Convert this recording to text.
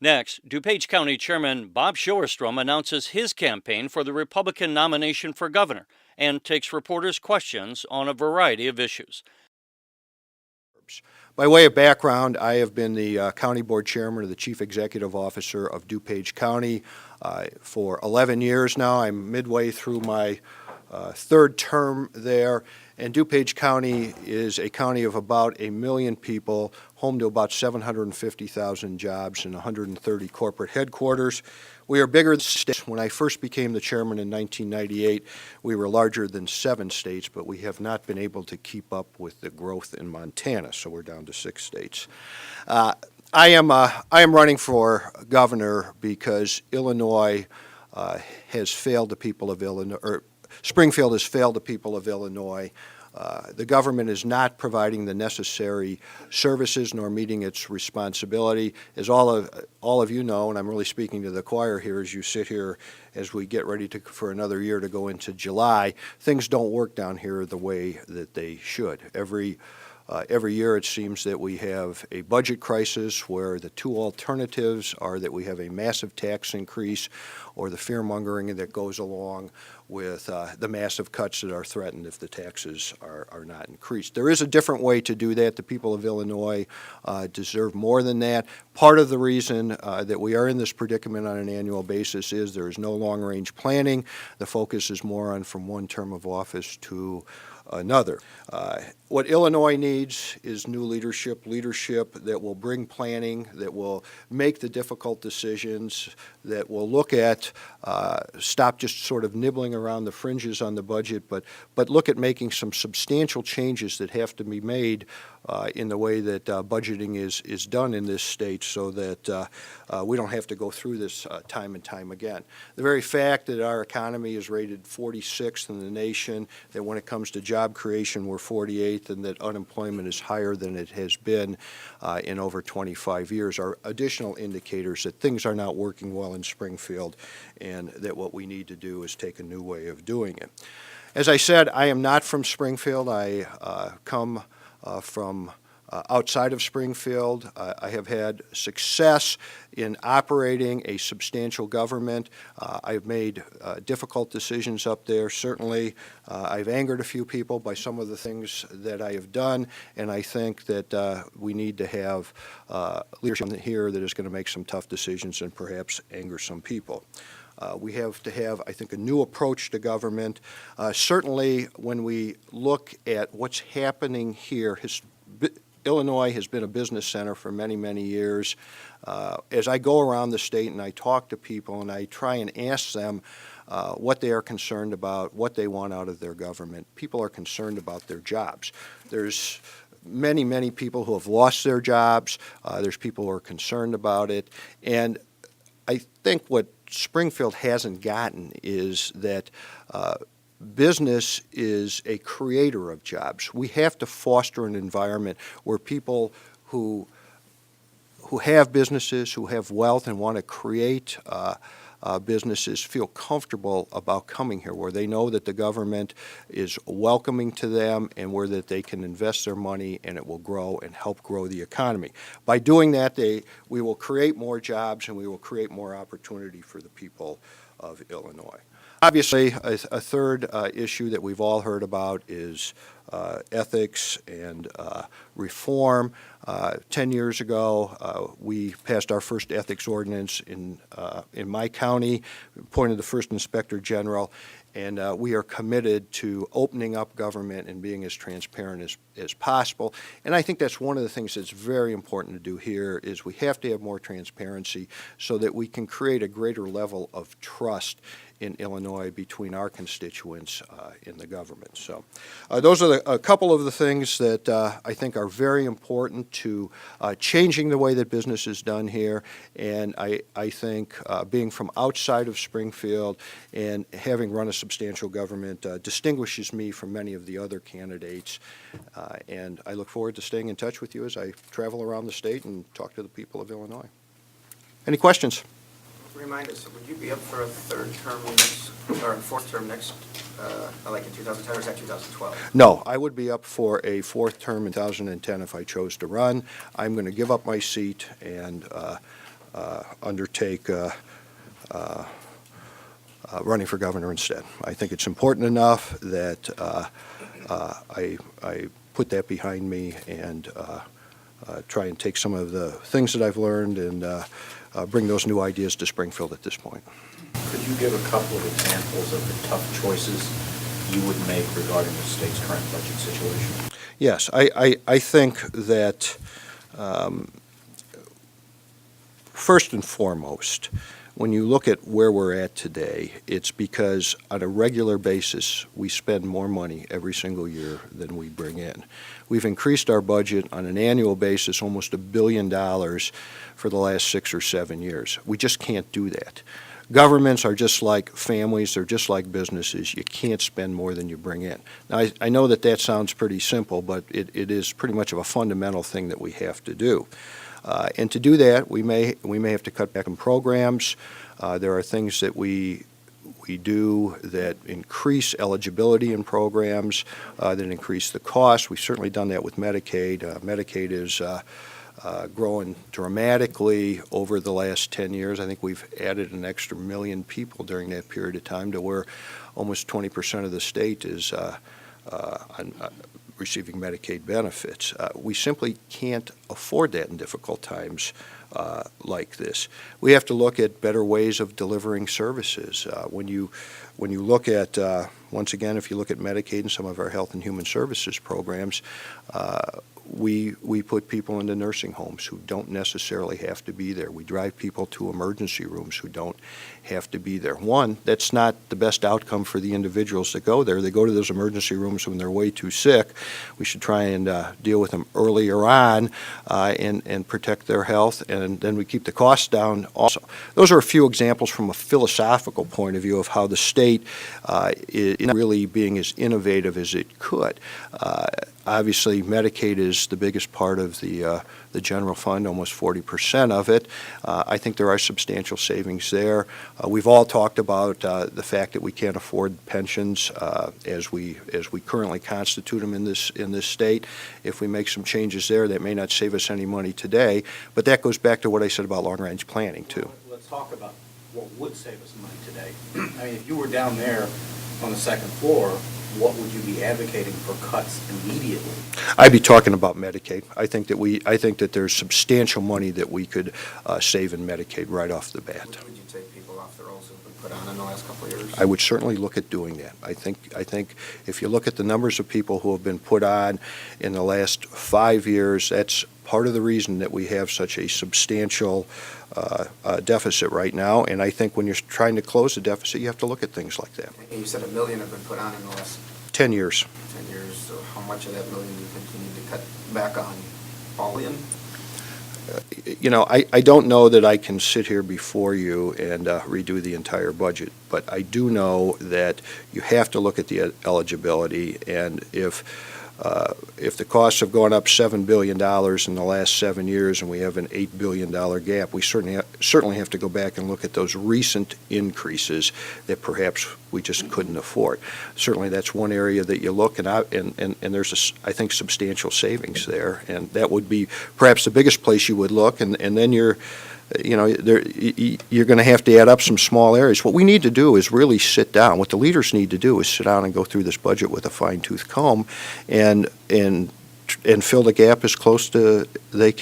Next, DuPage County Chairman Bob Schillerstrom announces his campaign for the Republican nomination for governor and takes reporters' questions on a variety of issues. By way of background, I have been the County Board Chairman or the Chief Executive Officer of DuPage County for 11 years now. I'm midway through my third term there, and DuPage County is a county of about 1 million people, home to about 750,000 jobs and 130 corporate headquarters. We are bigger than states. When I first became the chairman in 1998, we were larger than 7 states, but we have not been able to keep up with the growth in Montana, so we're down to 6 states. I am running for governor because Illinois has failed the people of Illinois, or Springfield has failed the people of Illinois. The government is not providing the necessary services nor meeting its responsibility. As all of you know, and I'm really speaking to the choir here as you sit here as we get ready for another year to go into July, things don't work down here the way that they should. Every year it seems that we have a budget crisis where the two alternatives are that we have a massive tax increase or the fear-mongering that goes along with the massive cuts that are threatened if the taxes are not increased. There is a different way to do that. The people of Illinois deserve more than that. Part of the reason that we are in this predicament on an annual basis is there is no long-range planning. The focus is more on from one term of office to another. What Illinois needs is new leadership that will bring planning, that will make the difficult decisions, that will look at, stop just sort of nibbling around the fringes on the budget, but look at making some substantial changes that have to be made in the way that budgeting is done in this state so that we don't have to go through this time and time again. The very fact that our economy is rated 46th in the nation, that when it comes to job creation we're 48th, and that unemployment is higher than it has been in over 25 years are additional indicators that things are not working well in Springfield and that what we need to do is take a new way of doing it. As I said, I am not from Springfield. I come from outside of Springfield. I have had success in operating a substantial government. I've made difficult decisions up there. Certainly, I've angered a few people by some of the things that I have done, and I think that we need to have leadership here that is going to make some tough decisions and perhaps anger some people. We have to have, I think, a new approach to government. Certainly, when we look at what's happening here, Illinois has been a business center for many, many years. As I go around the state and I talk to people and I try and ask them what they are concerned about, what they want out of their government, people are concerned about their jobs. There's many, many people who have lost their jobs. There's people who are concerned about it. And I think what Springfield hasn't gotten is that business is a creator of jobs. We have to foster an environment where people who have businesses, who have wealth and want to create businesses feel comfortable about coming here, where they know that the government is welcoming to them and where that they can invest their money and it will grow and help grow the economy. By doing that, we will create more jobs and we will create more opportunity for the people of Illinois. Obviously, a third issue that we've all heard about is ethics and reform. 10 years ago, we passed our first ethics ordinance in my county, appointed the first inspector general, and we are committed to opening up government and being as transparent as possible. And I think that's one of the things that's very important to do here is we have to have more transparency so that we can create a greater level of trust in Illinois between our constituents in the government. So those are a couple of the things that I think are very important to changing the way that business is done here. And I think being from outside of Springfield and having run a substantial government distinguishes me from many of the other candidates. And I look forward to staying in touch with you as I travel around the state and talk to the people of Illinois. Any questions? Remind us, would you be up for a third term or a fourth term next, like in 2010, or is that 2012? No, I would be up for a fourth term in 2010 if I chose to run. I'm going to give up my seat and undertake running for governor instead. I think it's important enough that I put that behind me and try and take some of the things that I've learned and bring those new ideas to Springfield at this point. Could you give a couple of examples of the tough choices you would make regarding the state's current budget situation? Yes, I think that first and foremost, when you look at where we're at today, it's because on a regular basis, we spend more money every single year than we bring in. We've increased our budget on an annual basis almost $1 billion for the last 6 or 7 years. We just can't do that. Governments are just like families, they're just like businesses. You can't spend more than you bring in. Now, I know that that sounds pretty simple, but it is pretty much of a fundamental thing that we have to do. And to do that, we may have to cut back on programs. There are things that we do that increase eligibility in programs, that increase the cost. We've certainly done that with Medicaid. Medicaid is growing dramatically over the last 10 years. I think we've added an extra 1 million people during that period of time to where almost 20% of the state is receiving Medicaid benefits. We simply can't afford that in difficult times like this. We have to look at better ways of delivering services. When you look at, once again, if you look at Medicaid and some of our health and human services programs, we put people into nursing homes who don't necessarily have to be there. We drive people to emergency rooms who don't have to be there. One, that's not the best outcome for the individuals that go there. They go to those emergency rooms when they're way too sick. We should try and deal with them earlier on and protect their health, and then we keep the costs down also. Those are a few examples from a philosophical point of view of how the state is really being as innovative as it could. Obviously, Medicaid is the biggest part of the general fund, almost 40% of it. I think there are substantial savings there. We've all talked about the fact that we can't afford pensions as we currently constitute them in this state. If we make some changes there, that may not save us any money today, but that goes back to what I said about long-range planning too. Let's talk about what would save us money today. I mean, if you were down there on the second floor, what would you be advocating for cuts immediately? I'd be talking about Medicaid. I think that there's substantial money that we could save in Medicaid right off the bat. Would you take people off the rolls that have been put on in the last couple of years? I would certainly look at doing that. I think if you look at the numbers of people who have been put on in the last 5 years, that's part of the reason that we have such a substantial deficit right now. And I think when you're trying to close a deficit, you have to look at things like that. And you said 1 million have been put on in the last 10 years. 10 years, so how much of that million do you think you need to cut back on? All in? You know, I don't know that I can sit here before you and redo the entire budget, but I do know that you have to look at the eligibility, and if the costs have gone up $7 billion in the last 7 years and we have an $8 billion gap, we certainly have to go back and look at those recent increases that perhaps we just couldn't afford. Certainly that's one area that you look, and there's, I think, substantial savings there, and that would be perhaps the biggest place you would look, and then you're going to have to add up some small areas. What we need to do is really sit down. What the leaders need to do is sit down and go through this budget with a fine-tooth comb and fill the gap as close to they can.